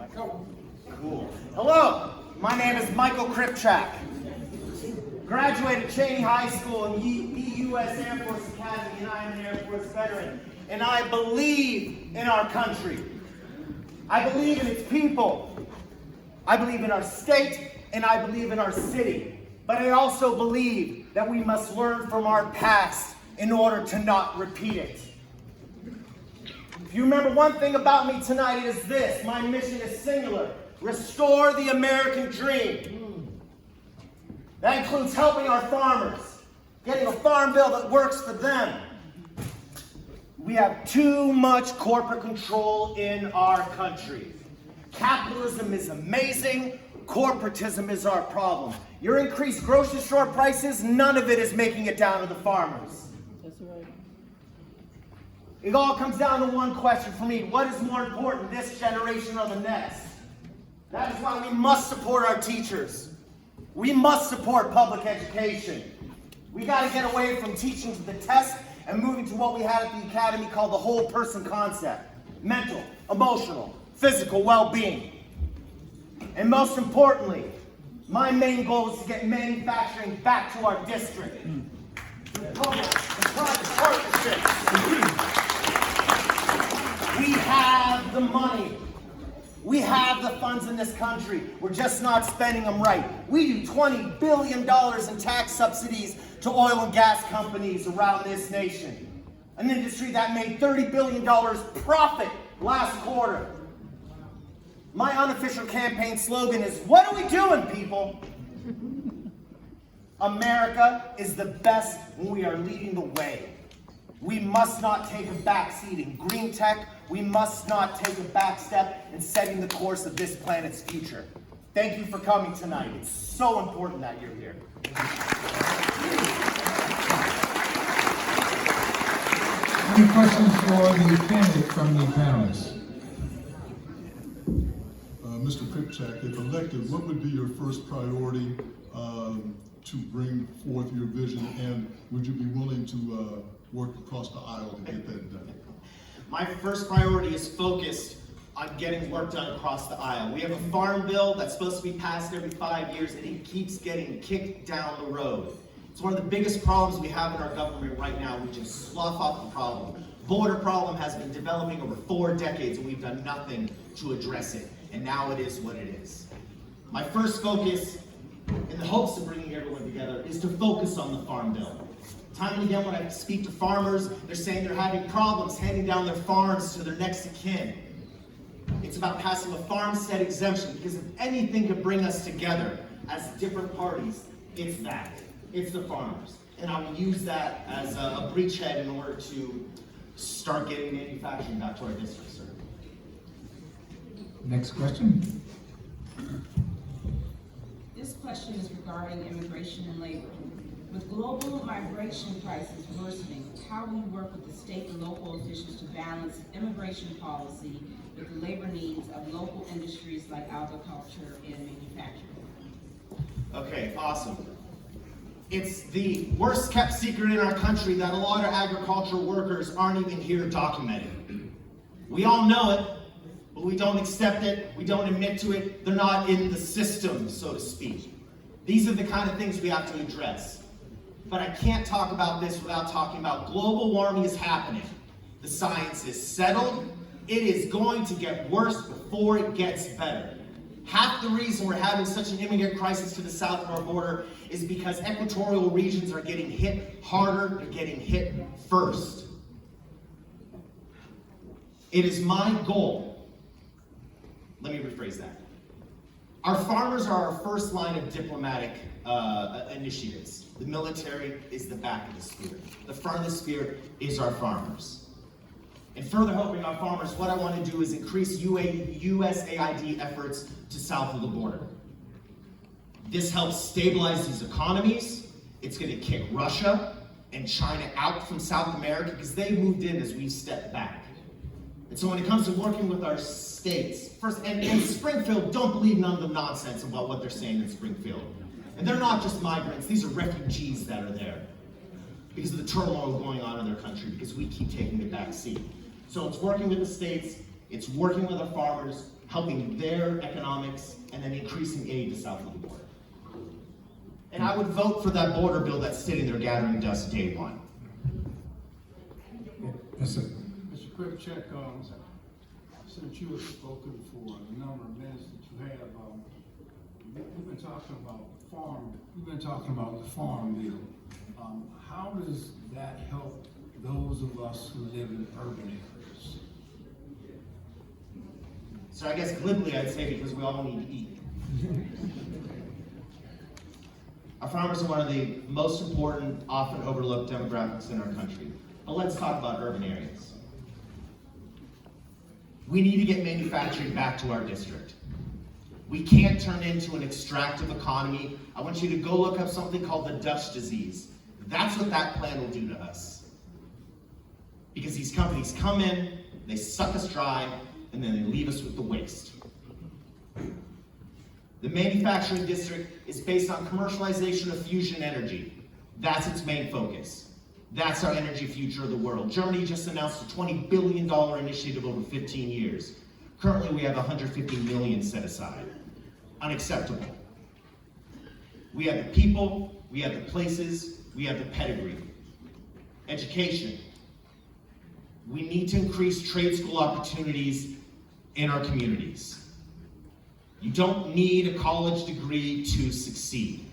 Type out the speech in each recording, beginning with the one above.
Michael. Cool. Hello, my name is Michael Kripchak. Graduated Cheney High School and the U.S. Air Force Academy, and I am an Air Force veteran. And I believe in our country. I believe in its people. I believe in our state, and I believe in our city. But I also believe that we must learn from our past in order to not repeat it. If you remember one thing about me tonight, it is this. My mission is singular. Restore the American dream. That includes helping our farmers, getting a farm bill that works for them. We have too much corporate control in our country. Capitalism is amazing. Corporatism is our problem. Your increased grocery store prices, none of it is making it down to the farmers. That's right. It all comes down to one question for me. What is more important, this generation or the next? That is why we must support our teachers. We must support public education. We got to get away from teaching to the test and moving to what we had at the academy called the whole person concept. Mental, emotional, physical well-being. And most importantly, my main goal is to get manufacturing back to our district. Public and private partnerships. We have the money. We have the funds in this country. We're just not spending them right. We do $20 billion in tax subsidies to oil and gas companies around this nation. An industry that made $30 billion profit last quarter. My unofficial campaign slogan is, what are we doing, people? America is the best when we are leading the way. We must not take a backseat in green tech. We must not take a back step in setting the course of this planet's future. Thank you for coming tonight. It's so important that you're here. Any questions for the candidate from the panelists? Mr. Kripchak, if elected, what would be your first priority to bring forth your vision, and would you be willing to work across the aisle to get that done? My first priority is focused on getting work done across the aisle. We have a farm bill that's supposed to be passed every 5 years, and it keeps getting kicked down the road. It's one of the biggest problems we have in our government right now. We just slough off the problem. Border problem has been developing over 4 decades, and we've done nothing to address it. And now it is what it is. My first focus, in the hopes of bringing everyone together, is to focus on the farm bill. Time and again when I speak to farmers, they're saying they're having problems handing down their farms to their next of kin. It's about passing a farmstead exemption, because if anything could bring us together as different parties, it's that. It's the farmers. And I will use that as a breachhead in order to start getting manufacturing back to our district, sir. Next question. This question is regarding immigration and labor. With global migration crisis worsening, how will you work with the state and local officials to balance immigration policy with the labor needs of local industries like agriculture and manufacturing? Okay, awesome. It's the worst kept secret in our country that a lot of agricultural workers aren't even here documented. We all know it, but we don't accept it, we don't admit to it. They're not in the system, so to speak. These are the kind of things we have to address. But I can't talk about this without talking about global warming is happening. The science is settled. It is going to get worse before it gets better. Half the reason we're having such an immigrant crisis to the south of our border is because equatorial regions are getting hit harder, they're getting hit first. It is my goal, let me rephrase that. Our farmers are our first line of diplomatic initiatives. The military is the back of the spear. The front of the spear is our farmers. And further helping our farmers, what I want to do is increase USAID efforts to south of the border. This helps stabilize these economies. It's going to kick Russia and China out from South America because they moved in as we've stepped back. And so when it comes to working with our states, first, and Springfield, don't believe none of the nonsense about what they're saying in Springfield. And they're not just migrants, these are refugees that are there because of the turmoil going on in their country, because we keep taking the back seat. So it's working with the states, It's working with our farmers, helping their economics, and then increasing aid to south of the border. And I would vote for that border bill that's sitting there gathering dust day one. Yes, sir. Mr. Kripchak, since you have spoken for the number of minutes that you have, you've been talking about the farm bill. How does that help those of us who live in urban areas? So I guess glibly I'd say because we all need to eat. Our farmers are one of the most important, often overlooked demographics in our country. But let's talk about urban areas. We need to get manufacturing back to our district. We can't turn into an extractive economy. I want you to go look up something called the Dutch disease. That's what that plan will do to us. Because these companies come in, they suck us dry, and then they leave us with the waste. The manufacturing district is based on commercialization of fusion energy. That's its main focus. That's our energy future of the world. Germany just announced a $20 billion initiative over 15 years. Currently, we have 150 million set aside. Unacceptable. We have the people, we have the places, we have the pedigree. Education. We need to increase trade school opportunities in our communities. You don't need a college degree to succeed.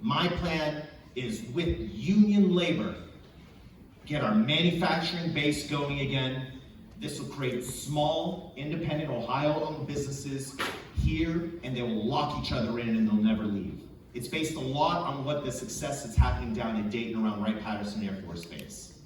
My plan is with union labor, get our manufacturing base going again. This will create small, independent, Ohio-owned businesses here, and they will lock each other in and they'll never leave. It's based a lot on what the success that's happening down in Dayton around Wright-Patterson Air Force Base.